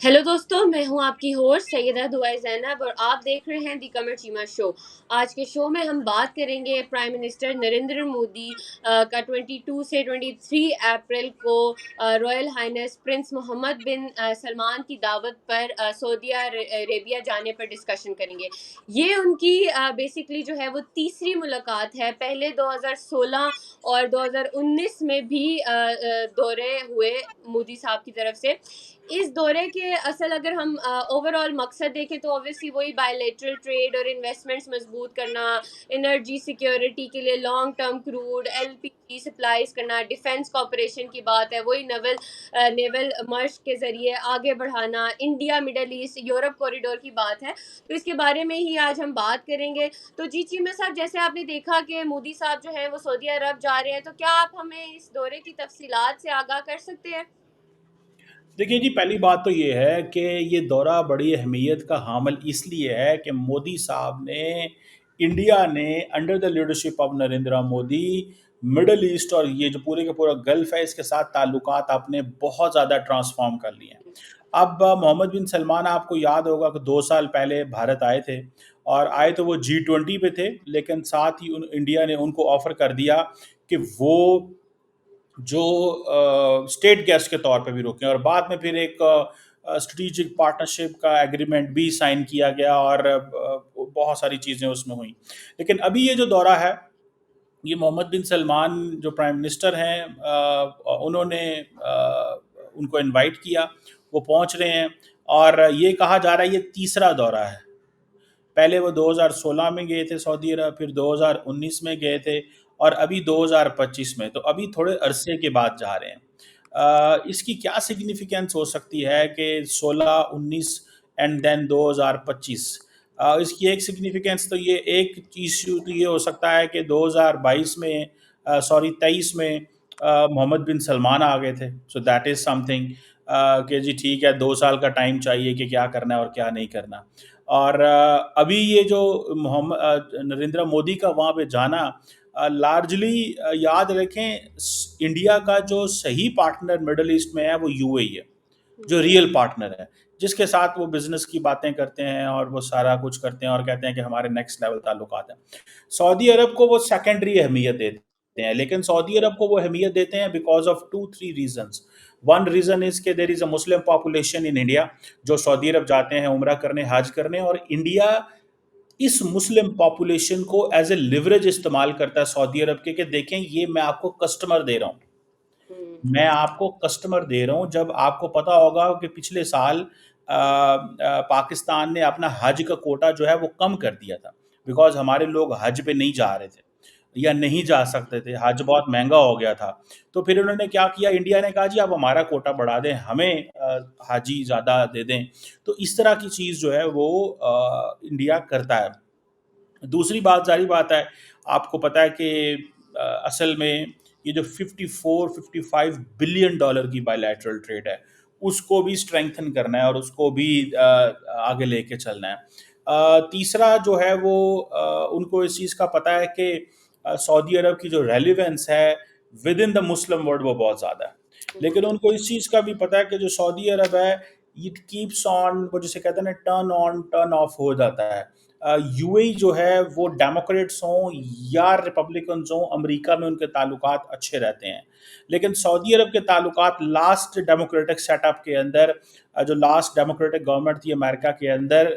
Hello दोस्तों, मैं हूं आपकी होस्ट सैयदा दुआई जैनब और आप देख रहे हैं दी कमर चीमा शो। आज के शो में हम बात करेंगे प्राइम मिनिस्टर नरेंद्र मोदी का 22 से 23 अप्रैल को रॉयल हाइनेस प्रिंस मोहम्मद बिन सलमान की दावत पर सऊदी अरेबिया जाने पर डिस्कशन करेंगे। ये उनकी बेसिकली जो है वो तीसरी मुलाकात है। पहले 2016 और 2019 में भी दौरे हुए मोदी साहब की तरफ से। इस दौरे के असल अगर हम ओवरऑल मकसद देखें तो ऑब्वियसली वही बायलैटरल ट्रेड और इन्वेस्टमेंट्स मजबूत करना, एनर्जी सिक्योरिटी के लिए long term crude LPG supplies करना, डिफेंस कॉपरेशन की बात है, वही नेवल मर्ज के ज़रिए आगे बढ़ाना, India Middle East Europe corridor की बात है। तो इसके बारे में ही आज हम बात करेंगे। तो जी चीमा साहब, जैसे आपने देखा कि मोदी साहब जो हैं वो सऊदी अरब जा रहे हैं, तो क्या आप हमें इस दौरे की तफसीलात से आगाह कर सकते हैं? देखिए जी, पहली बात तो ये है कि ये दौरा बड़ी अहमियत का हामिल इसलिए है कि मोदी साहब ने इंडिया ने under the leadership of Narendra Modi middle east और ये जो पूरे का पूरा गल्फ है इसके साथ ताल्लुकात आपने बहुत ज़्यादा ट्रांसफॉर्म कर लिए हैं। अब मोहम्मद बिन सलमान, आपको याद होगा कि 2 साल पहले भारत आए थे और आए तो वो G20 पे थे, लेकिन साथ ही इंडिया ने उनको ऑफर कर दिया कि वो जो स्टेट गेस्ट के तौर पे भी रुके और बाद में फिर एक स्ट्रेटेजिक पार्टनरशिप का एग्रीमेंट भी साइन किया गया और बहुत सारी चीज़ें उसमें हुई। लेकिन अभी ये जो दौरा है, ये मोहम्मद बिन सलमान जो प्राइम मिनिस्टर हैं, उन्होंने उनको इनवाइट किया, वो पहुंच रहे हैं और ये कहा जा रहा है ये तीसरा दौरा है। पहले वो 2016 में गए थे सऊदी अरब, फिर 2019 में गए थे और अभी 2025 में, तो अभी थोड़े अरसे के बाद जा रहे हैं। इसकी क्या सिग्निफिकेंस हो सकती है कि 16, 19 एंड देन 2025? इसकी एक सिग्निफिकेंस तो ये एक इश्यू तो ये हो सकता है कि 2022 में, सॉरी 23 में मोहम्मद बिन सलमान आ गए थे, सो दैट इज़ समथिंग कि जी ठीक है, 2 साल का टाइम चाहिए कि क्या करना है और क्या नहीं करना। और अभी ये जो नरेंद्र मोदी का वहाँ पे जाना, लार्जली याद रखें, इंडिया का जो सही पार्टनर मिडल ईस्ट में है वो यूएई है, जो रियल पार्टनर है, जिसके साथ वो बिजनेस की बातें करते हैं और वो सारा कुछ करते हैं और कहते हैं कि हमारे नेक्स्ट लेवल ताल्लुकात हैं। सऊदी अरब को वो सेकेंडरी अहमियत देते हैं, लेकिन सऊदी अरब को वो अहमियत देते हैं because of 2-3 reasons. One reason is के there is a Muslim population in India, जो सऊदी अरब जाते हैं उम्रा करने, हज करने, और इंडिया इस मुस्लिम पॉपुलेशन को एज ए लिवरेज इस्तेमाल करता है सऊदी अरब के, कि देखें ये मैं आपको कस्टमर दे रहा हूँ, हम्म। मैं आपको कस्टमर दे रहा हूँ। जब आपको पता होगा कि पिछले साल पाकिस्तान ने अपना हज का कोटा जो है वो कम कर दिया था, बिकॉज हमारे लोग हज पे नहीं जा रहे थे या नहीं जा सकते थे, हज बहुत महंगा हो गया था। तो फिर उन्होंने क्या किया, इंडिया ने कहा जी आप हमारा कोटा बढ़ा दें, हमें हाजी ज़्यादा दे दें। तो इस तरह की चीज़ जो है वो इंडिया करता है। दूसरी बात, जारी बात है, आपको पता है कि असल में ये जो 54-55 बिलियन डॉलर की बायलैटरल ट्रेड है, उसको भी स्ट्रेंथन करना है और उसको भी आगे लेके चलना है। तीसरा जो है वो उनको इस चीज़ का पता है कि सऊदी अरब की जो रेलिवेंस है with in the Muslim world वो बहुत ज़्यादा है। लेकिन उनको इस चीज़ का भी पता है कि जो सऊदी अरब है, इट कीप्स ऑन, वो जिसे कहते हैं ना, टर्न ऑन टर्न ऑफ हो जाता है। यूएई जो है वो डेमोक्रेट्स हों या रिपब्लिकन्स हों, अमेरिका में उनके ताल्लुकात अच्छे रहते हैं। लेकिन सऊदी अरब के ताल्लुकात लास्ट डेमोक्रेटिक सेटअप के अंदर, जो लास्ट डेमोक्रेटिक गवर्नमेंट थी अमेरिका के अंदर,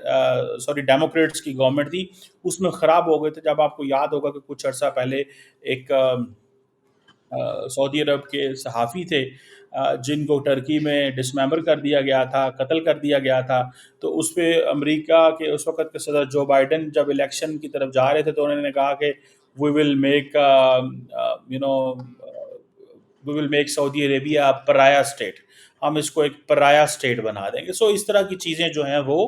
सॉरी डेमोक्रेट्स की गवर्नमेंट थी, उसमें ख़राब हो गए थे। जब आपको याद होगा कि कुछ अर्सा पहले एक सऊदी अरब के सहाफ़ी थे जिनको टर्की में डिसमेंबर कर दिया गया था, कत्ल कर दिया गया था। तो उस पे अमेरिका के उस वक़्त के सदर जो बाइडेन जब इलेक्शन की तरफ जा रहे थे, तो उन्होंने कहा कि we will make you know we will make Saudi Arabia a pariah state, हम इसको एक पराया स्टेट बना देंगे। सो इस तरह की चीज़ें जो हैं वो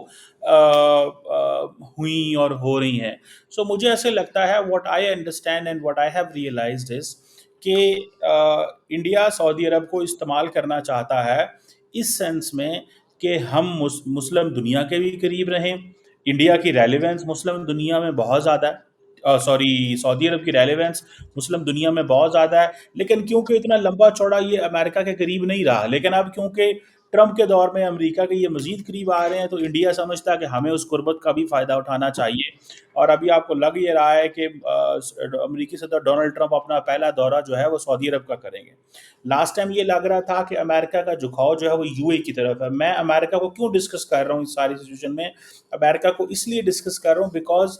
हुई और हो रही हैं। सो मुझे ऐसे लगता है, what I understand and what I have realized is कि इंडिया सऊदी अरब को इस्तेमाल करना चाहता है इस सेंस में कि हम मुस्लिम दुनिया के भी करीब रहें। इंडिया की रेलेवेंस मुस्लिम दुनिया में बहुत ज़्यादा है, सॉरी सऊदी अरब की रेलेवेंस मुस्लिम दुनिया में बहुत ज़्यादा है। लेकिन क्योंकि इतना लंबा चौड़ा ये अमेरिका के करीब नहीं रहा, लेकिन अब क्योंकि ट्रंप के दौर में अमेरिका के ये मज़ीद करीब आ रहे हैं, तो इंडिया समझता है कि हमें उस गुर्बत का भी फ़ायदा उठाना चाहिए। और अभी आपको लग ये रहा है कि अमेरिकी सदर डोनाल्ड ट्रंप अपना पहला दौरा जो है वो सऊदी अरब का करेंगे। लास्ट टाइम ये लग रहा था कि अमेरिका का झुकाव जो है वो यूएई की तरफ है। मैं अमेरिका को क्यों डिस्कस कर रहा हूँ इस सारी सिचुएशन में? अमेरिका को इसलिए डिस्कस कर रहा हूँ बिकॉज़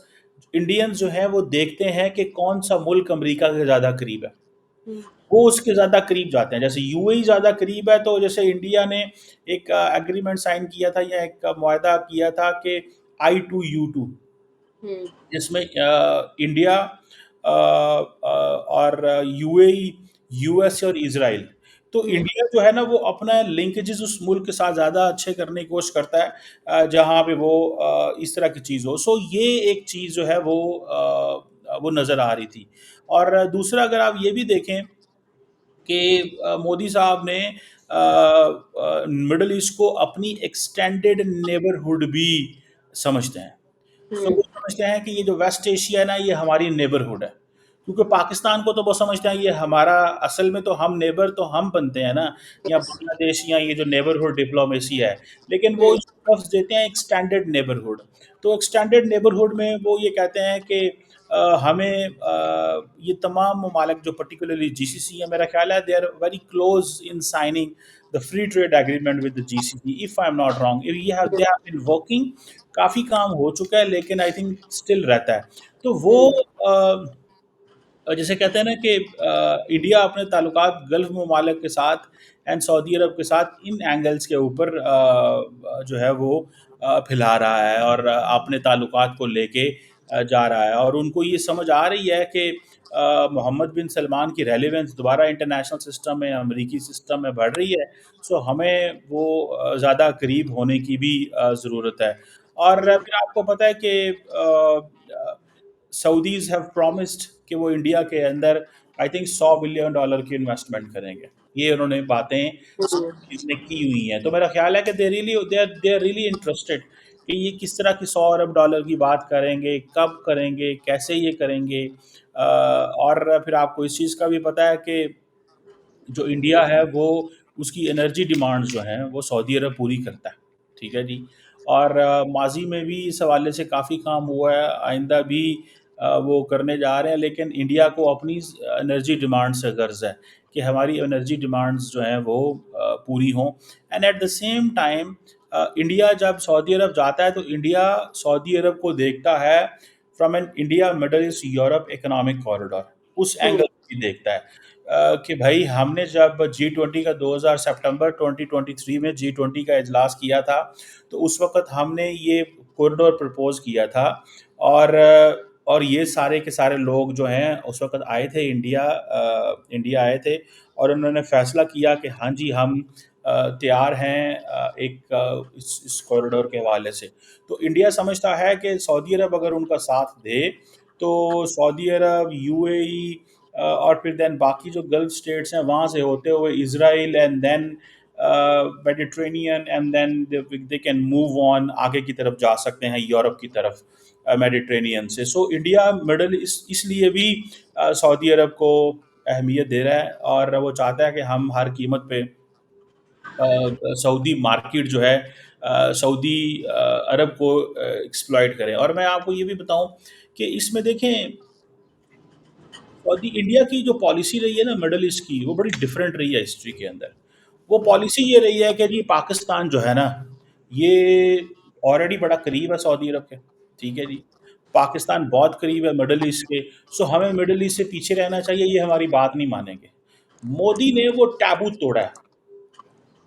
इंडियंस जो हैं वो देखते हैं कि कौन-सा मुल्क अमेरिका के ज़्यादा करीब है। हम्म। वो उसके ज़्यादा करीब जाते हैं। जैसे यूएई ज़्यादा करीब है, तो जैसे इंडिया ने एक एग्रीमेंट साइन किया था या एक मुआहदा किया था कि आई टू यू टू, हम्म। जिसमें इंडिया और यूएई, यूएस और इजराइल। तो हम्म। इंडिया जो है ना वो अपना लिंकेजेस उस मुल्क के साथ ज़्यादा अच्छे करने की कोशिश करता है, जहाँ पे वो इस तरह की चीज़ हो। सो ये एक चीज़ जो है वो नज़र आ रही थी। और दूसरा अगर आप ये भी देखें कि मोदी साहब ने मिडल ईस्ट को अपनी एक्सटेंडेड नेबरहुड भी समझते हैं। तो हम्म। वो समझते हैं कि ये जो वेस्ट एशिया है ना, ये हमारी नेबरहुड है। क्योंकि पाकिस्तान को तो वो समझते हैं ये हमारा, असल में तो हम नेबर तो हम बनते हैं ना, या यस। बांग्लादेश या ये जो नेबरहुड डिप्लोमेसी है। लेकिन वो हम्म। इसको लफ्ज़ देते हैं एक्सटेंडेड नेबरहुड। तो एक्सटेंडेड नेबरहुड में वो ये कहते हैं कि हमें ये तमाम ममालिक जो पर्टिकुलरली जीसीसी है, मेरा ख्याल है they are very close in signing the free trade agreement with the GCC, if I am not wrong. They have been working, काफ़ी काम हो चुका है, लेकिन आई थिंक स्टिल रहता है। तो वो हम्म। जैसे कहते हैं ना कि इंडिया अपने ताल्लुकात गल्फ ममालिक के साथ एंड सऊदी अरब के साथ इन एंगल्स के ऊपर जो है वो फैला रहा है, और अपने ताल्लुकात को लेके जा रहा है। और उनको ये समझ आ रही है कि मोहम्मद बिन सलमान की रेलेवेंस दोबारा इंटरनेशनल सिस्टम में, अमरीकी सिस्टम में बढ़ रही है। सो हमें वो ज़्यादा करीब होने की भी ज़रूरत है। और हम्म। फिर आपको पता है कि सऊदीज़ हैव प्रॉमिस्ड कि वो इंडिया के अंदर आई थिंक $100 बिलियन की इन्वेस्टमेंट करेंगे। ये उन्होंने बातें हम्म। सऊदीज़ ने की हुई हैं। तो मेरा ख़्याल है कि दे आर रियली इंटरेस्टेड कि ये किस तरह की $100 अरब की बात करेंगे, कब करेंगे, कैसे ये करेंगे। और फिर आपको इस चीज़ का भी पता है कि जो इंडिया है वो उसकी एनर्जी डिमांड्स जो हैं वो सऊदी अरब पूरी करता है। ठीक है जी। और माजी में भी इस हवाले से काफ़ी काम हुआ है, आइंदा भी वो करने जा रहे हैं। लेकिन इंडिया को अपनी एनर्जी डिमांड से गर्ज है कि हमारी एनर्जी डिमांड्स जो हैं वो पूरी हों। And at the same time India जब सऊदी अरब जाता है तो इंडिया सऊदी अरब को देखता है from an India Middle East Europe economic corridor, उस हम्म। एंगल भी देखता है। कि भाई हमने जब G20 का 2000 सितंबर 2023 में G20 का इजलास किया था, तो उस वक़्त हमने ये कॉरिडोर प्रपोज़ किया था। और और ये सारे के सारे लोग जो हैं उस वक़्त आए थे इंडिया आए थे, और उन्होंने फ़ैसला किया कि हाँ जी, हम तैयार हैं इस कॉरिडोर के हवाले से। तो इंडिया समझता है कि सऊदी अरब अगर उनका साथ दे, तो सऊदी अरब, यूएई और फिर देन बाकी जो गल्फ स्टेट्स हैं वहाँ से होते हुए Israel and then Mediterranean and then they can move on, आगे की तरफ जा सकते हैं यूरोप की तरफ मेडिटेरेनियन से। सो इंडिया मिडल इसलिए भी सऊदी अरब को अहमियत दे रहा है, और वो चाहता है कि हम हर कीमत पे सऊदी मार्केट जो है सऊदी अरब को एक्सप्लॉइट करें। और मैं आपको ये भी बताऊं कि इसमें देखें, सऊदी इंडिया की जो पॉलिसी रही है ना मिडल ईस्ट की, वो बड़ी डिफरेंट रही है हिस्ट्री के अंदर। वो पॉलिसी ये रही है कि जी पाकिस्तान जो है ना, ये ऑलरेडी बड़ा करीब है सऊदी अरब के। ठीक है जी। पाकिस्तान बहुत करीब है मिडल ईस्ट के। सो हमें मिडल ईस्ट से पीछे रहना चाहिए, ये हमारी बात नहीं मानेंगे। मोदी ने वो टैबू तोड़ा है।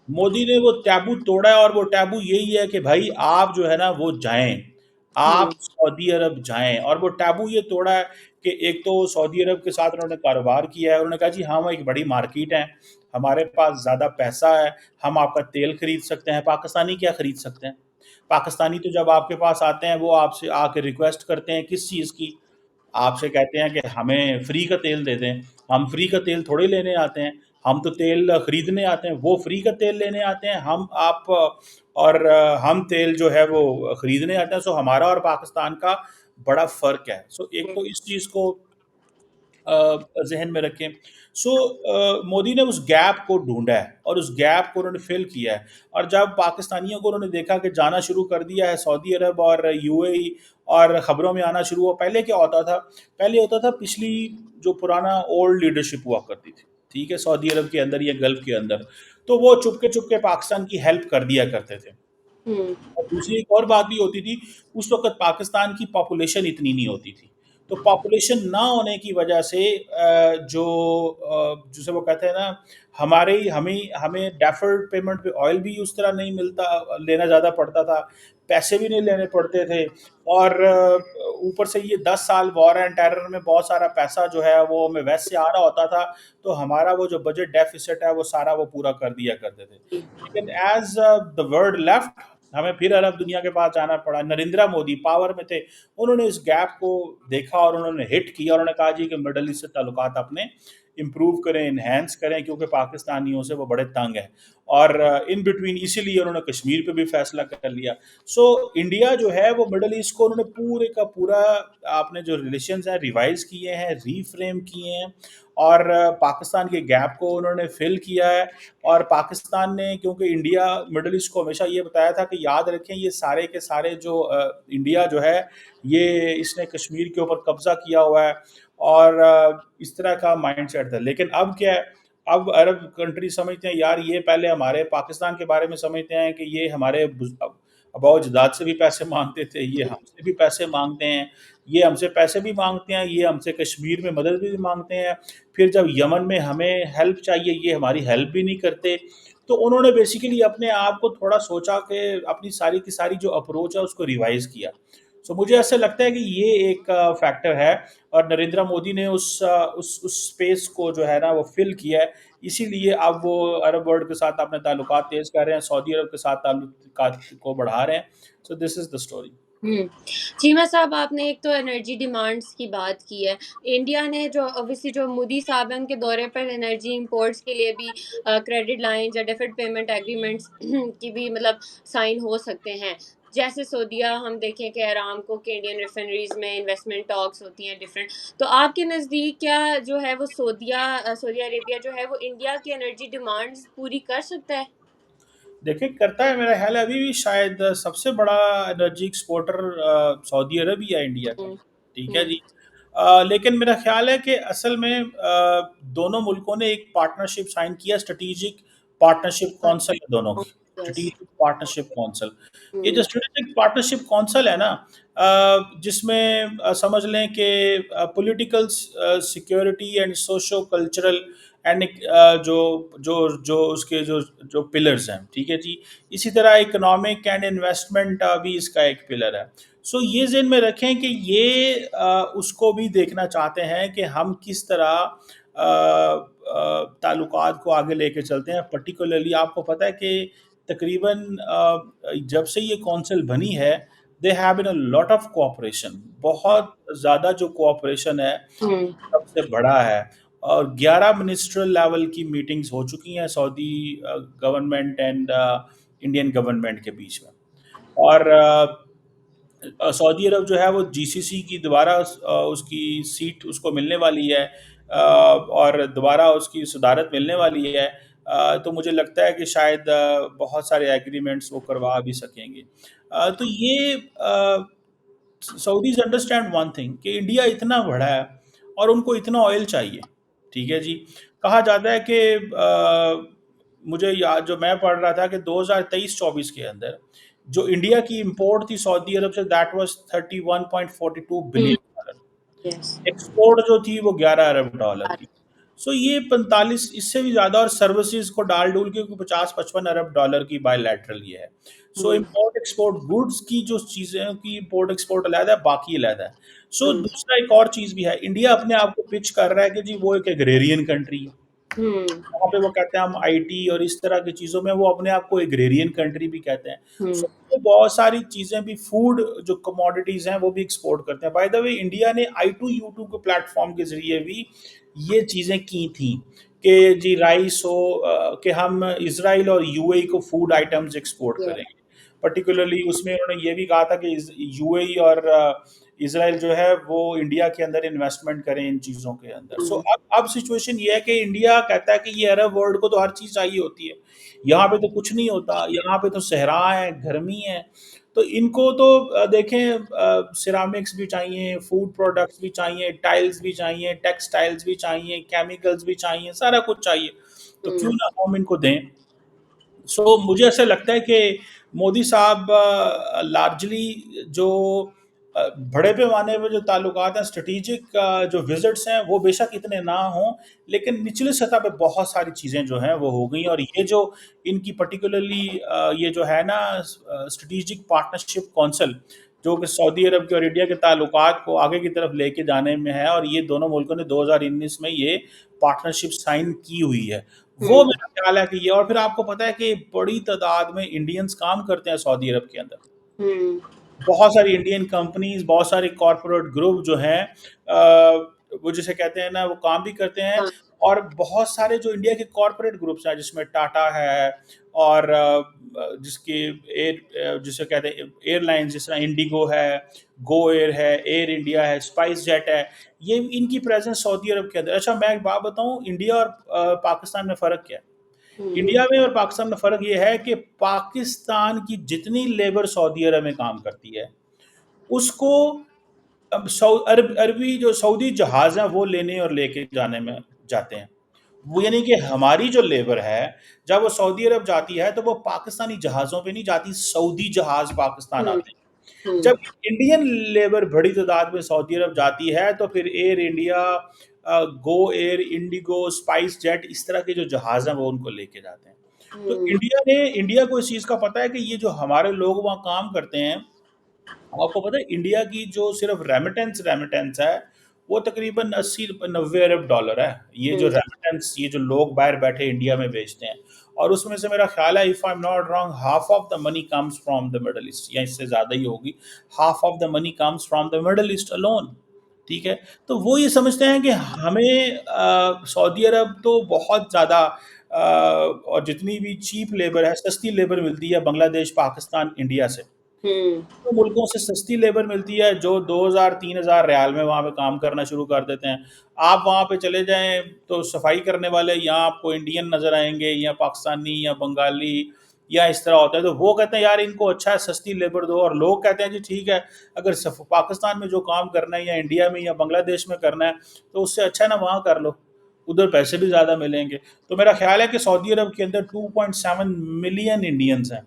मोदी ने वो टैबू तोड़ा है, और वो टैबू यही है कि भाई आप जो है ना वो जाएं, हम्म। आप सऊदी अरब जाएं। और वो टैबू ये तोड़ा है कि एक तो सऊदी अरब के साथ उन्होंने कारोबार किया है। उन्होंने कहा जी हम एक बड़ी मार्केट है, हमारे पास ज़्यादा पैसा है, हम आपका तेल खरीद सकते हैं। पाकिस्तानी क्या खरीद सकते हैं? पाकिस्तानी तो जब आपके पास आते हैं वो आपसे आके रिक्वेस्ट करते हैं किस चीज़ की? आपसे कहते हैं कि हमें फ्री का तेल दे दें। हम फ्री का तेल थोड़े लेने आते हैं, हम तो तेल खरीदने आते हैं। वो फ्री का तेल लेने आते हैं, हम आप और हम तेल जो है वो खरीदने आते हैं। सो हमारा और पाकिस्तान का बड़ा फ़र्क है। सो एक तो इस चीज़ को जहन में रखें। सो मोदी ने उस गैप को ढूंढा है और उस गैप को उन्होंने फिल किया है। और जब पाकिस्तानियों को उन्होंने देखा कि जाना शुरू कर दिया है सऊदी अरब और यूएई और ख़बरों में आना शुरू हुआ। पहले क्या होता था, पहले होता था पिछली जो पुराना ओल्ड लीडरशिप हुआ करती थी, ठीक है, सऊदी अरब के अंदर या गल्फ के अंदर, तो वो चुपके चुपके पाकिस्तान की हेल्प कर दिया करते थे। हम्म। और दूसरी एक और बात भी होती थी, उस वक़्त पाकिस्तान की पॉपुलेशन इतनी नहीं होती थी। तो पॉपुलेशन ना होने की वजह से जिसे वो कहते हैं ना, हमारे हमें हमें डेफर्ड पेमेंट पे ऑयल भी उस तरह नहीं मिलता, लेना ज़्यादा पड़ता था, पैसे भी नहीं लेने पड़ते थे। और ऊपर से ये 10 साल वॉर एंड टेरर में बहुत सारा पैसा जो है वो हमें वेस्ट से आ रहा होता था, तो हमारा वो जो बजट डेफ़िसिट है वो सारा वो पूरा कर दिया करते थे। लेकिन एज़ द वर्ल्ड लेफ्ट, हमें फिर अरब दुनिया के पास जाना पड़ा। नरेंद्र मोदी पावर में थे, उन्होंने इस गैप को देखा और उन्होंने हिट किया। उन्होंने कहा जी कि मिडल ईस्ट से ताल्लुकात अपने इम्प्रूव करें, इन्हेंस करें, क्योंकि पाकिस्तानियों से वो बड़े तंग हैं। और इन बिटवीन इसीलिए उन्होंने कश्मीर पे भी फैसला कर लिया। सो इंडिया जो है वो मिडल ईस्ट को उन्होंने पूरे का पूरा आपने जो रिलेशंस हैं रिवाइज किए हैं, रीफ्रेम किए हैं, और पाकिस्तान के गैप को उन्होंने फिल किया है। और पाकिस्तान ने, क्योंकि इंडिया मिडल ईस्ट को हमेशा ये बताया था कि याद रखें ये सारे के सारे जो इंडिया जो है ये इसने कश्मीर के ऊपर कब्जा किया हुआ है, और इस तरह का माइंडसेट था। लेकिन अब क्या है, अब अरब कंट्री समझते हैं यार ये पहले हमारे पाकिस्तान के बारे में समझते हैं कि ये हमारे अबाउ जदाद से भी पैसे मांगते थे, ये हमसे भी पैसे मांगते हैं, ये हमसे पैसे भी मांगते हैं, ये हमसे कश्मीर में मदद भी मांगते हैं, फिर जब यमन में हमें हेल्प चाहिए ये हमारी हेल्प भी नहीं करते। तो उन्होंने बेसिकली अपने आप को थोड़ा सोचा कि अपनी सारी की सारी जो अप्रोच है उसको रिवाइज किया। सो मुझे ऐसा लगता है कि ये एक फैक्टर है, और नरेंद्र मोदी ने उस स्पेस को जो है ना वो फिल किया है। इसीलिए अब वो अरब वर्ल्ड के साथ अपने ताल्लुकात तेज कर रहे हैं, सऊदी अरब के साथ ताल्लुकात को बढ़ा रहे हैं। So this is the story. हुँ। चीमा साहब, आपने एक तो एनर्जी डिमांड्स की बात की है। इंडिया ने जो ऑब्वियसली जो मोदी साहब हैं उनके दौरे पर एनर्जी इंपोर्ट्स के लिए भी क्रेडिट लाइन्स या डेफर्ड पेमेंट एग्रीमेंट्स की भी मतलब साइन हो सकते हैं। जैसे सऊदीया हम देखें कि अरामको के इंडियन रिफाइनरीज़ में इन्वेस्टमेंट टॉक्स होती हैं डिफरेंट। तो आपके नज़दीक क्या जो है वो सऊदी अरेबिया जो है वो इंडिया की एनर्जी डिमांड्स पूरी कर सकता है? देखिए करता है, मेरा ख्याल है अभी भी शायद सबसे बड़ा एनर्जी एक्सपोर्टर सऊदी अरब ही है इंडिया का। हुँ, ठीक है हुँ। जी। लेकिन मेरा ख्याल है कि असल में दोनों मुल्कों ने एक पार्टनरशिप साइन किया, स्ट्रेटेजिक पार्टनरशिप कौंसल है दोनों की। यस। स्ट्रेटेजिक पार्टनरशिप कौंसल, ये जो हुँ, स्ट्रेटेजिक पार्टनरशिप कौंसल है ना, जिसमें समझ लें कि political security and socio cultural and जो जो जो उसके जो जो पिलर्स हैं, ठीक है जी। इसी तरह इकोनॉमिक एंड इन्वेस्टमेंट भी इसका एक पिलर है। सो ये ज़हन में रखें कि ये उसको भी देखना चाहते हैं कि हम किस तरह ताल्लुकात को आगे लेके चलते हैं। पर्टिकुलरली आपको पता है कि तकरीबन जब से ये कौंसिल बनी है, they have been a lot of cooperation, बहुत ज़्यादा जो कोऑपरेशन है हुँ, सबसे बड़ा है। और 11 मिनिस्ट्रियल लेवल की मीटिंग्स हो चुकी हैं Saudi government and Indian government के बीच में। और सऊदी अरब जो है वो जीसीसी की दोबारा उसकी सीट उसको मिलने वाली है, और दोबारा उसकी सदारत मिलने वाली है। तो मुझे लगता है कि शायद बहुत सारे एग्रीमेंट्स वो करवा भी सकेंगे। तो ये सऊदीज अंडरस्टैंड वन थिंग कि इंडिया इतना बड़ा है और उनको इतना ऑयल चाहिए, ठीक है जी। कहा जाता है कि मुझे याद जो मैं पढ़ रहा था कि 2023-24 के अंदर जो इंडिया की इंपोर्ट थी सऊदी अरब से, that was 31.42 hmm, billion dollar. Yes. Export जो थी वो 11 अरब डॉलर की। सो ये 45 इससे भी ज़्यादा, और सर्विसेज को डाल डूल के 50-55 अरब डॉलर की बायलैटरल ये है। सो हुँ, इम्पोर्ट एक्सपोर्ट गुड्स की जो चीज़ें की इम्पोर्ट एक्सपोर्ट अलग है, बाकी अलग है। सो हुँ, दूसरा एक और चीज़ भी है, इंडिया अपने आप को पिच कर रहा है कि जी वो एक एग्रेरियन कंट्री है। हुँ, वहाँ पे वो कहते हैं हम आईटी और इस तरह की चीज़ों में वो अपने आप को एग्रेरियन कंट्री भी कहते हैं। हुँ, सो वो बहुत सारी चीज़ें भी, फूड जो कमोडिटीज़ हैं वो भी एक्सपोर्ट करते हैं। बाय द वे इंडिया ने I2U2 के प्लेटफॉर्म के ज़रिए भी ये चीज़ें की थी कि जी राइस हो, कि हम इज़राइल और यूएई को फूड आइटम्स एक्सपोर्ट या करेंगे। पर्टिकुलरली उसमें उन्होंने ये भी कहा था कि यूएई और इसराइल जो है वो इंडिया के अंदर इन्वेस्टमेंट करें इन चीज़ों के अंदर। सो हम्म। अब सिचुएशन ये है कि इंडिया कहता है कि ये अरब वर्ल्ड को तो हर चीज़ चाहिए होती है, यहाँ पे तो कुछ नहीं होता, यहाँ पे तो सहरा है, गर्मी है। तो इनको तो देखें, सिरामिक्स भी चाहिए, फूड प्रोडक्ट्स भी चाहिए, टाइल्स भी चाहिए, टेक्सटाइल्स भी चाहिए, केमिकल्स भी चाहिए, सारा कुछ चाहिए। तो क्यों हम्म। ना हम इनको दें। सो मुझे ऐसा लगता है कि मोदी साहब लार्जली जो बड़े पैमाने पे जो ताल्लुकात हैं, स्ट्रेटेजिक जो विजिट्स हैं, वो बेशक इतने ना हों, लेकिन निचली सतह पे बहुत सारी चीज़ें जो हैं वो हो गई। और ये जो इनकी पर्टिकुलरली ये जो है ना स्ट्रेटेजिक पार्टनरशिप कौंसिल, जो कि सऊदी अरब के और इंडिया के ताल्लुकात को आगे की तरफ लेके जाने में है, और ये दोनों मुल्कों ने 2019 में ये पार्टनरशिप साइन की हुई है, वो हम्म। मेरा ख्याल है कि ये। और फिर आपको पता है कि बड़ी तादाद में इंडियंस काम करते हैं सऊदी अरब के अंदर। हम्म। बहुत सारी इंडियन कंपनीज, बहुत सारे कॉरपोरेट ग्रुप जो हैं, वो जिसे कहते हैं ना, वो काम भी करते हैं। हाँ। और बहुत सारे जो इंडिया के कॉरपोरेट ग्रुप्स हैं, जिसमें टाटा है, और जिसके जिसे कहते हैं एयरलाइंस, जिस तरह इंडिगो है, गो एयर है, एयर इंडिया है, स्पाइस जेट है, ये इनकी प्रेजेंस सऊदी अरब के अंदर। अच्छा, मैं एक बात बताऊं, इंडिया और पाकिस्तान में फ़र्क क्या है? हम्म। इंडिया में और पाकिस्तान में फ़र्क ये है कि पाकिस्तान की जितनी लेबर सऊदी अरब में काम करती है, उसको अब अरबी जो सऊदी जहाज़ हैं वो लेने और लेके जाने में जाते हैं। वो यानी कि हमारी जो लेबर है, जब वो सऊदी अरब जाती है तो वो पाकिस्तानी जहाज़ों पे नहीं जाती, सऊदी जहाज़ पाकिस्तान हम्म। आते हैं। हम्म। जब इंडियन लेबर बड़ी तादाद में सऊदी अरब जाती है तो फिर air India, Go Air, Indigo, spice jet, इस तरह के जो जहाज़ हैं वो उनको लेके जाते हैं। तो हम्म। इंडिया को इस चीज़ का पता है कि ये जो हमारे लोग वहाँ काम करते हैं, आपको पता है इंडिया की जो सिर्फ रेमिटेंस रेमिटेंस है, वो तकरीबन 80-90 अरब डॉलर है। ये जो हम्म। रेमिटेंस, ये जो लोग बाहर बैठे इंडिया में भेजते हैं, और उसमें से मेरा ख्याल है, if I am not wrong, half of the money comes from the middle east, या इससे ज़्यादा ही होगी। Half of the money comes from the middle east alone. ठीक है। तो वो ये समझते हैं कि हमें सऊदी अरब तो बहुत ज़्यादा, और जितनी भी चीप लेबर है, सस्ती लेबर मिलती है बांग्लादेश, पाकिस्तान, इंडिया से। हम्म। तो मुल्कों से सस्ती लेबर मिलती है, जो 2000-3000 रियाल में वहाँ पे काम करना शुरू कर देते हैं। आप वहाँ पे चले जाएं तो सफाई करने वाले यहाँ आपको इंडियन नज़र आएंगे, या पाकिस्तानी, या बंगाली, या इस तरह होता है। तो वो कहते हैं यार इनको अच्छा है, सस्ती लेबर दो। और लोग कहते हैं जी ठीक है, अगर पाकिस्तान में जो काम करना है, या इंडिया में या बांग्लादेश में करना है, तो उससे अच्छा है ना वहाँ कर लो, उधर पैसे भी ज़्यादा मिलेंगे। तो मेरा ख्याल है कि सऊदी अरब के अंदर 2.7 मिलियन इंडियंस हैं।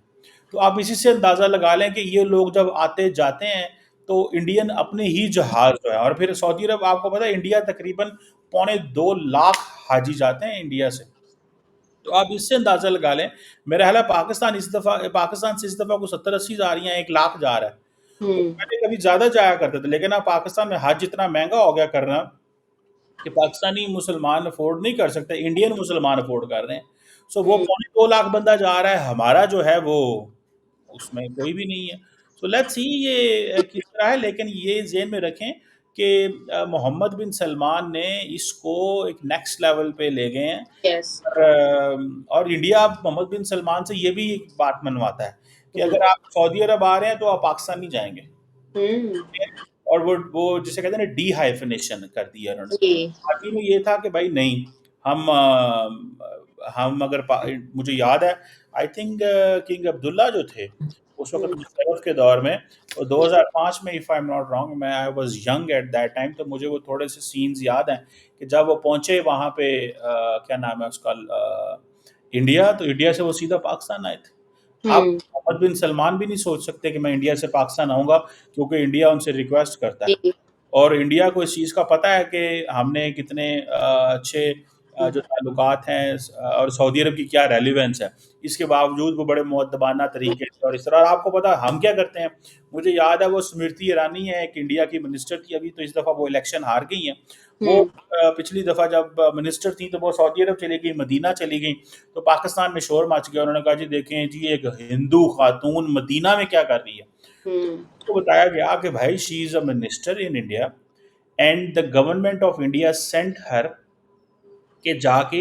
तो आप इसी से अंदाज़ा लगा लें कि ये लोग जब आते जाते हैं, तो इंडियन अपने ही जहाज़ जो है, और फिर सऊदी अरब, आपको पता है इंडिया तकरीबन 2.25 लाख हाजी जाते हैं इंडिया से। तो आप इससे अंदाज़ा लगा लें। मेरा ख्याल है पाकिस्तान से इस दफ़ा को 70-80 जा रही हैं, 1 लाख जा रहा है। तो हम्म। पहले कभी ज़्यादा जाया करते थे, लेकिन अब पाकिस्तान में हज इतना महंगा हो गया करना कि पाकिस्तानी मुसलमान अफोर्ड नहीं कर सकते, इंडियन मुसलमान अफोर्ड कर रहे हैं। सो वो हम्म। 2.25 लाख बंदा जा रहा है, हमारा जो है वो उसमें कोई भी नहीं है। सो लेट्स सी ये किस तरह है, लेकिन ये ज़हन में रखें कि मोहम्मद बिन सलमान ने इसको एक नेक्स्ट लेवल पे ले गए हैं। यस। और इंडिया अब मोहम्मद बिन सलमान से ये भी एक बात मनवाता है कि हम्म। अगर आप सऊदी अरब आ रहे हैं तो आप पाकिस्तान नहीं जाएंगे। हम्म। और वो जिसे कहते हैं ना, डी हाइफिनेशन कर दिया उन्होंने। जी। बाकी में ये था कि भाई नहीं, हम हम अगर मुझे याद है, आई थिंक किंग अब्दुल्ला जो थे उस वक्त हम्म। मुशर्रफ के दौर में, तो 2005 में, if I am not wrong, मैं I was young at that time, तो मुझे वो थोड़े से सीन्स याद हैं कि जब वो पहुंचे वहाँ पे, क्या नाम है उसका, इंडिया, तो इंडिया से वो सीधा पाकिस्तान आए थे। आप हम्म। मोहम्मद बिन सलमान भी नहीं सोच सकते कि मैं इंडिया से पाकिस्तान आऊँगा, क्योंकि इंडिया उनसे रिक्वेस्ट करता है। जी। और इंडिया को इस चीज़ का पता है कि हमने कितने अच्छे हम्म। जो ताल्लुकात हैं, और सऊदी अरब की क्या रेलिवेंस है। इसके बावजूद वो बड़े मुअद्दबाना तरीके से और इस तरह, और आपको पता है हम क्या करते हैं। मुझे याद है वो स्मृति ईरानी है, एक इंडिया की मिनिस्टर थी, अभी तो इस दफ़ा वो इलेक्शन हार गई हैं। वो हम्म। पिछली दफ़ा जब मिनिस्टर थी तो वो सऊदी अरब चली गई, मदीना चली गई। तो पाकिस्तान में शोर मच गया, उन्होंने कहा जी देखें जी, एक हिंदू खातून मदीना में क्या कर रही है। हम्म। तो बताया गया कि भाई she is a minister in India, and the government of India sent her कि जाके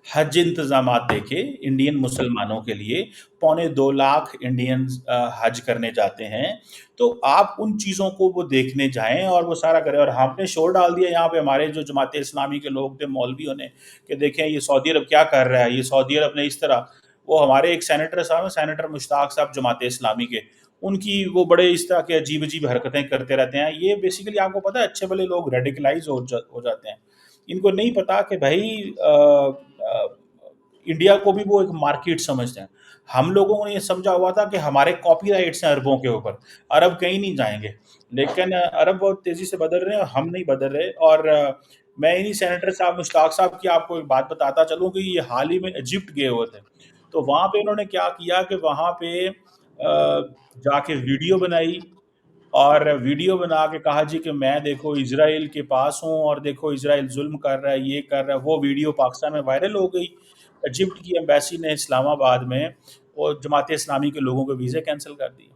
हज इंतजामात देखे इंडियन मुसलमानों के लिए। 2.25 लाख इंडियन हज करने जाते हैं। तो आप उन चीज़ों को वो देखने जाएं और वो सारा करें। और हमने शोर डाल दिया यहाँ पे, हमारे जो जमात इस्लामी के लोग थे, मौलवियों ने, कि देखें ये सऊदी अरब क्या कर रहा है, ये सऊदी अरब ने इस तरह। वो हमारे एक सेनेटर साहब हैं, सेनेटर मुश्ताक साहब जमात इस्लामी के, उनकी वो बड़े इस तरह के अजीब अजीब हरकतें करते रहते हैं। ये बेसिकली आपको पता है, अच्छे भले लोग रेडिकलाइज हो जाते हैं। इनको नहीं पता कि भाई इंडिया को भी वो एक मार्केट समझते हैं। हम लोगों ने ये समझा हुआ था कि हमारे कॉपीराइट्स हैं अरबों के ऊपर, अरब कहीं नहीं जाएंगे। लेकिन अरब बहुत तेजी से बदल रहे हैं, हम नहीं बदल रहे। और मैं इन्हीं सेनेटर साहब मुश्ताक साहब की आपको एक बात बताता चलूँ कि ये हाल ही में इजिप्ट गए हुए थे। तो वहाँ पे इन्होंने क्या किया कि वहाँ पे जाके वीडियो बनाई, और वीडियो बना के कहा जी कि मैं देखो इजराइल के पास हूँ, और देखो इजराइल जुल्म कर रहा है, ये कर रहा है। वो वीडियो पाकिस्तान में वायरल हो गई। इजिप्ट की एम्बेसी ने इस्लामाबाद में और जमात इस्लामी के लोगों के वीज़े कैंसिल कर दिए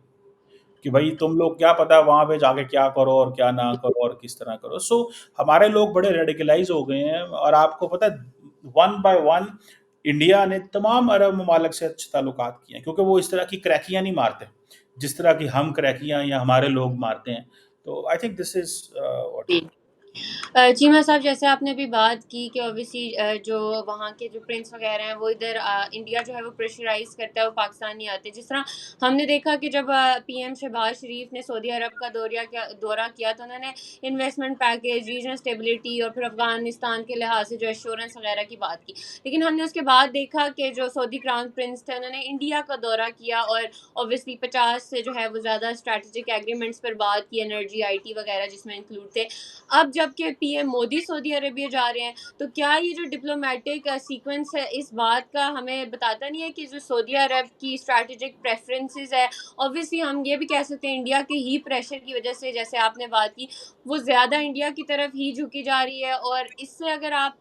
कि भाई तुम लोग क्या पता वहाँ पे जाके क्या करो और क्या ना करो और किस तरह करो। सो हमारे लोग बड़े रेडिकलाइज हो गए हैं। और आपको पता है, वन बाय वन इंडिया ने तमाम अरब ममालिक से अच्छे ताल्लुकात किए हैं, क्योंकि वो इस तरह की क्रैकियाँ नहीं मारते जिस तरह की हम क्रैकियाँ या हमारे लोग मारते हैं। तो I think this is what. जी। चीमा साहब, जैसे आपने भी बात की कि ऑब्वियसली जो वहाँ के जो प्रिंस वगैरह हैं वो इधर इंडिया जो है वो प्रेशराइज करता है, वो पाकिस्तान नहीं आते। जिस तरह हमने देखा कि जब पीएम शहबाज शरीफ ने सऊदी अरब का दौरा किया तो उन्होंने इन्वेस्टमेंट पैकेज, रीजनल स्टेबिलिटी और फिर अफगानिस्तान के लिहाज से जो एश्योरेंस वगैरह की बात की। लेकिन हमने उसके बाद देखा कि जो सऊदी क्राउन प्रिंस थे उन्होंने इंडिया का दौरा किया और ऑब्वियसली 50 से जो है वो ज़्यादा स्ट्रैटेजिक एग्रीमेंट्स पर बात की, एनर्जी, आईटी वगैरह जिसमें इंक्लूड थे। अब जबकि पीएम मोदी सऊदी अरेबिया जा रहे हैं, तो क्या ये जो डिप्लोमेटिक सीक्वेंस है इस बात का हमें बताता नहीं है कि जो सऊदी अरब की स्ट्रैटेजिक प्रेफरेंसेस है, ऑब्वियसली हम ये भी कह सकते हैं इंडिया के ही प्रेशर की वजह से, जैसे आपने बात की, वो ज़्यादा इंडिया की तरफ ही झुकी जा रही है। और इससे अगर आप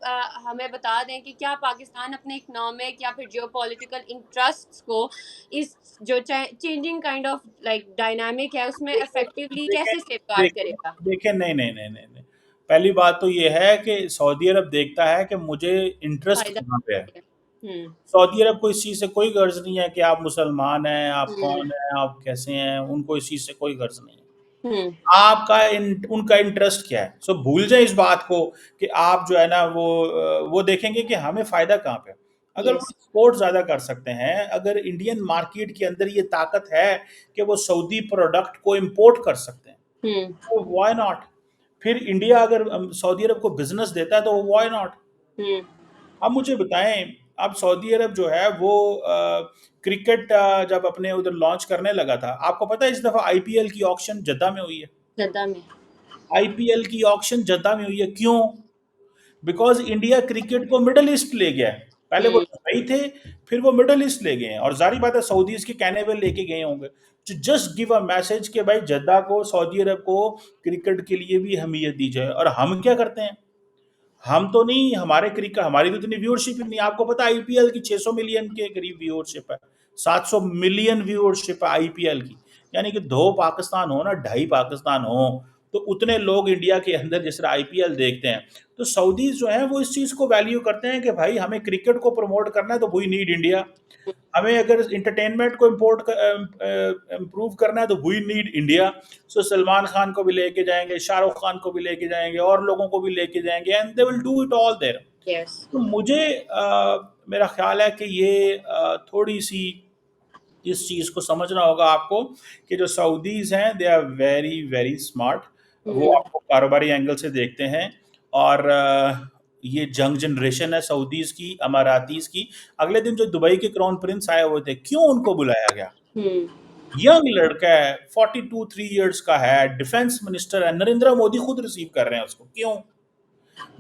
हमें बता दें कि क्या पाकिस्तान अपने इकोनॉमिक या फिर जियोपॉलिटिकल इंटरेस्ट्स को इस जो changing kind of like dynamic है उसमें इफेक्टिवली देखें कैसे सेफगार्ड देखें करेगा? देखें, नहीं नहीं नहीं नहीं नहीं। पहली बात तो ये है कि सऊदी अरब देखता है कि मुझे इंटरेस्ट फायदा कहाँ पे है। है। हुँ, सऊदी अरब को इस चीज़ से कोई गर्ज नहीं है कि आप मुसलमान हैं, आप हुँ, कौन हैं, आप कैसे हैं, उनको इस चीज़ से कोई गर्ज नहीं है। हुँ, आपका उनका इंटरेस्ट क्या है। सो भूल जाए इस बात को कि आप जो है ना वो देखेंगे कि हमें फ़ायदा कहाँ पे है। अगर वो यस, एक्सपोर्ट ज़्यादा कर सकते हैं, अगर इंडियन मार्केट के अंदर ये ताकत है कि वो सऊदी प्रोडक्ट को इम्पोर्ट कर सकते हैं, हुँ, तो व्हाई नॉट। फिर इंडिया अगर सऊदी अरब को बिजनेस देता है तो व्हाई नॉट। हुँ, अब मुझे बताएं, अब सऊदी अरब जो है वो क्रिकेट जब अपने उधर लॉन्च करने लगा था, आपको पता है इस दफ़ा आईपीएल की ऑक्शन जद्दा में हुई है। जद्दा में। आईपीएल की ऑक्शन जद्दा में हुई है, क्यों? बिकॉज इंडिया क्रिकेट को मिडल ईस्ट ले गया है। पहले वो हुँ, दुबई थे, फिर वो मिडल ईस्ट ले गए हैं, और जारी बात है सऊदीज के कहने पे लेके गए होंगे। तो जस्ट गिव अ मैसेज कि भाई जद्दा को, सऊदी अरब को क्रिकेट के लिए भी अहमियत दी जाए। और हम क्या करते हैं? हम तो नहीं, हमारे क्रिकेट, हमारी तो इतनी व्यूअरशिप ही नहीं। आपको पता है आईपीएल की 600 मिलियन के करीब व्यूअरशिप है, 700 मिलियन व्यूअरशिप है आईपीएल की। यानी कि दो पाकिस्तान हो ना, ढाई पाकिस्तान हो, तो उतने लोग इंडिया के अंदर जिस तरह आईपीएल देखते हैं। तो सऊदीज जो हैं वो इस चीज़ को वैल्यू करते हैं कि भाई हमें क्रिकेट को प्रमोट करना है तो वी नीड इंडिया। हमें अगर इंटरटेनमेंट को इम्प्रूव करना है तो वी नीड इंडिया। सो सलमान खान को भी लेके जाएंगे, शाहरुख खान को भी लेके जाएंगे, और लोगों को भी लेके जाएंगे, and they will do it all there. Yes, तो मुझे मेरा ख्याल है कि ये थोड़ी सी इस चीज़ को समझना होगा आपको कि जो सऊदीज़ हैं they are very very smart. वो हुँ, आपको कारोबारी एंगल से देखते हैं। और ये जंग जनरेशन है सऊदीज़ की, अमारातीज़ की। अगले दिन जो दुबई के क्राउन प्रिंस आए हुए थे, क्यों उनको बुलाया गया? हुँ, यंग लड़का है, 42 3 इयर्स का है, डिफेंस मिनिस्टर है, नरेंद्र मोदी खुद रिसीव कर रहे हैं उसको, क्यों?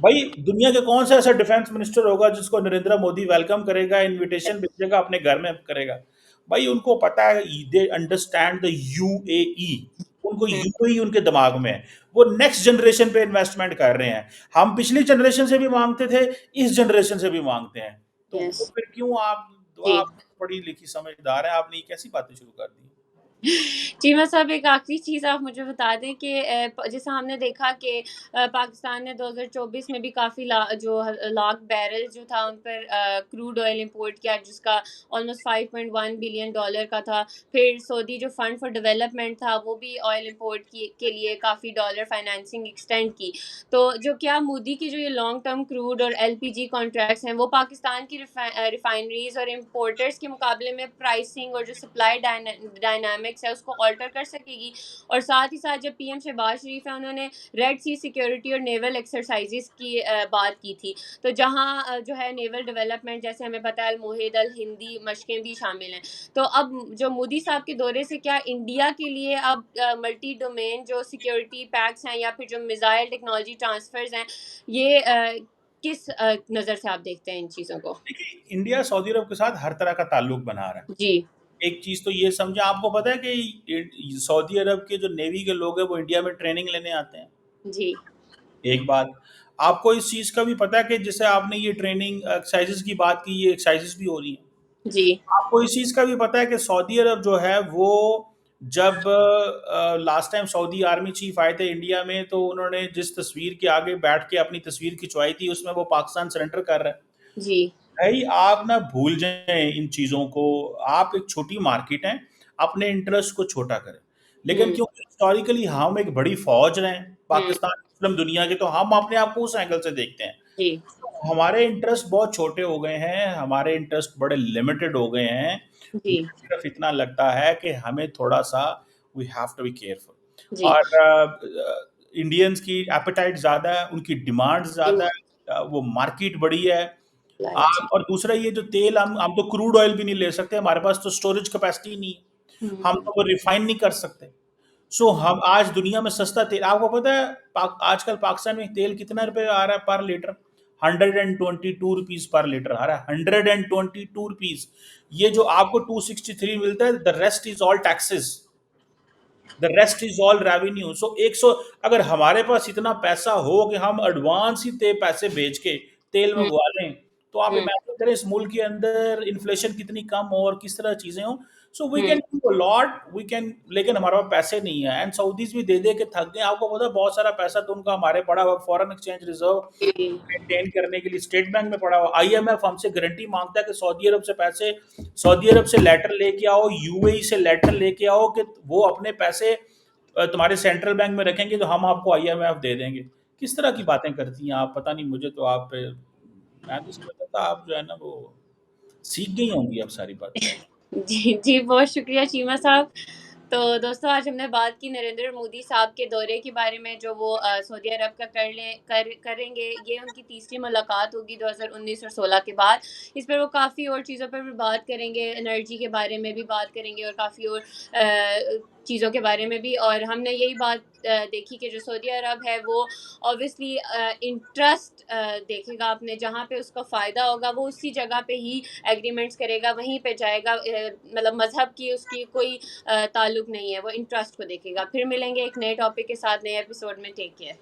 भाई दुनिया के कौन सा ऐसा डिफेंस मिनिस्टर होगा जिसको नरेंद्र मोदी वेलकम करेगा, इनविटेशन भेजेगा, अपने घर में करेगा? भाई उनको पता है, दे अंडरस्टैंड द यूएई। उनको हुँ, यूएई उनके दिमाग में है। वो नेक्स्ट जनरेशन पे इन्वेस्टमेंट कर रहे हैं। हम पिछली जनरेशन से भी मांगते थे, इस जनरेशन से भी मांगते हैं। तो यस, वो फिर क्यों आप जी। आप पढ़ी लिखी समझदार हैं, आपने ये कैसी बातें शुरू कर दी? चीमा साहब, एक आखिरी चीज़ आप मुझे बता दें कि जैसा हमने देखा कि पाकिस्तान ने 2024 में भी काफ़ी लाख बैरल जो था उन पर क्रूड ऑयल इंपोर्ट किया, जिसका ऑलमोस्ट 5.1 बिलियन डॉलर का था। फिर सऊदी जो फंड फॉर डेवलपमेंट था वो भी ऑयल इंपोर्ट के लिए काफ़ी डॉलर फाइनेंसिंग एक्सटेंड की। तो जो क्या मोदी की जो ये लॉन्ग टर्म क्रूड और एलपीजी कॉन्ट्रैक्ट्स हैं, वो पाकिस्तान की रिफाइनरीज और इंपोर्टर्स के मुकाबले में प्राइसिंग और जो सप्लाई डायनामिक्स है उसको ऑल्टर कर सकेगी। और साथ ही साथ जब पीएम शहबाज शरीफ है, उन्होंने रेड सी सिक्योरिटी और नेवल एक्सरसाइजेस की बात की थी। तो जहाँ जो है नेवल डेवलपमेंट, जैसे हमें पता है मोहिद अल हिंदी मशकें भी शामिल हैं। तो अब जो मोदी साहब के दौरे से क्या इंडिया के लिए अब मल्टी डोमेन जो सिक्योरिटी पैक्स हैं या फिर जो मिसाइल टेक्नोलॉजी ट्रांसफर्स हैं, ये किस नज़र से आप देखते हैं इन चीज़ों को? देखिए, इंडिया सऊदी अरब के साथ हर तरह का ताल्लुक बना रहा है। जी। एक चीज़ तो ये समझे, आपको पता है कि सऊदी अरब के जो नेवी के लोग हैं वो इंडिया में ट्रेनिंग लेने आते हैं। जी। एक बात, आपको इस चीज़ का भी पता है कि जैसे आपने ये ट्रेनिंग एक्सरसाइजेस की बात की, ये एक्सरसाइजेस भी हो रही हैं। जी। आपको इस चीज़ का भी पता है कि सऊदी अरब जो है वो जब last time Saudi army chief आए थे इंडिया में, तो उन्होंने जिस तस्वीर के आगे बैठ के अपनी तस्वीर खिंचवाई थी उसमें वो पाकिस्तान सरेंडर कर रहा है। जी। भाई आप ना भूल जाएं इन चीज़ों को। आप एक छोटी मार्केट हैं, अपने इंटरेस्ट को छोटा करें। लेकिन हुँ। क्योंकि हिस्टोरिकली हम एक बड़ी फौज रहे हैं हुँ। पाकिस्तान मुस्लिम दुनिया के, तो हम अपने आप को उस एंगल से देखते हैं। जी। तो हमारे इंटरेस्ट बहुत छोटे हो गए हैं, हमारे इंटरेस्ट बड़े लिमिटेड हो गए हैं। जी। मुझे सिर्फ इतना लगता है कि हमें थोड़ा सा we have to be careful. जी। और इंडियंस की एपेटाइट ज़्यादा है, उनकी डिमांड ज़्यादा इन है, वो मार्केट बड़ी है। लाइट। और दूसरा ये जो तेल, हम तो क्रूड ऑयल भी नहीं ले सकते, हमारे पास तो स्टोरेज कैपेसिटी नहीं है, हम हुँ। तो वो रिफाइन नहीं कर सकते। सो हम आज दुनिया में सस्ता तेल, आपको पता है आजकल पाकिस्तान में तेल कितना रुपए आ रहा है पर लीटर? 122 रुपीज पर लीटर आ रहा है, 122 रुपीज। ये जो आपको 263 मिलता है, the rest is all taxes, the rest is all revenue. So 100, अगर हमारे पास इतना पैसा हो कि हम एडवांस ही पैसे भेज के तेल हुँ। मंगवा लें, तो आप हुँ। इमेजिन करें इस मुल्क के अंदर इन्फ्लेशन कितनी कम हो और किस तरह चीजें हो। So we hmm. Can do a lot, we can, लेकिन हमारे पास पैसे नहीं है। एंड सऊदीज भी दे दे के थक गए। आपको पता है बहुत सारा पैसा तो उनका हमारे पड़ा हुआ, फॉरेन एक्सचेंज रिजर्व जी। मेंटेन करने के लिए स्टेट बैंक में पड़ा हुआ। आईएमएफ हमसे गारंटी मांगता है कि सऊदी अरब से पैसे, सऊदी अरब से लेटर लेके आओ, यूएई से लेटर लेके आओ कि वो अपने पैसे तुम्हारे सेंट्रल बैंक में रखेंगे तो हम आपको आईएमएफ दे देंगे। किस तरह की बातें करती हैं आप, पता नहीं मुझे तो आप, मैं तो समझता था आप जो है ना वो सीख गई होंगी अब सारी बातें। जी, जी, बहुत शुक्रिया चीमा साहब। तो दोस्तों, आज हमने बात की नरेंद्र मोदी साहब के दौरे के बारे में, जो वो सऊदी अरब का करेंगे। ये उनकी तीसरी मुलाकात होगी 2019 और 16 के बाद। इस पर वो काफ़ी और चीज़ों पर भी बात करेंगे, एनर्जी के बारे में भी बात करेंगे और काफ़ी और चीज़ों के बारे में भी। और हमने यही बात देखी कि जो सऊदी अरब है वो ऑब्वियसली इंटरेस्ट देखेगा अपने, जहाँ पे उसका फ़ायदा होगा वो उसी जगह पे ही एग्रीमेंट्स करेगा, वहीं पे जाएगा। मतलब मज़हब की उसकी कोई ताल्लुक नहीं है, वो इंटरेस्ट को देखेगा। फिर मिलेंगे एक नए टॉपिक के साथ नए एपिसोड में। Take care.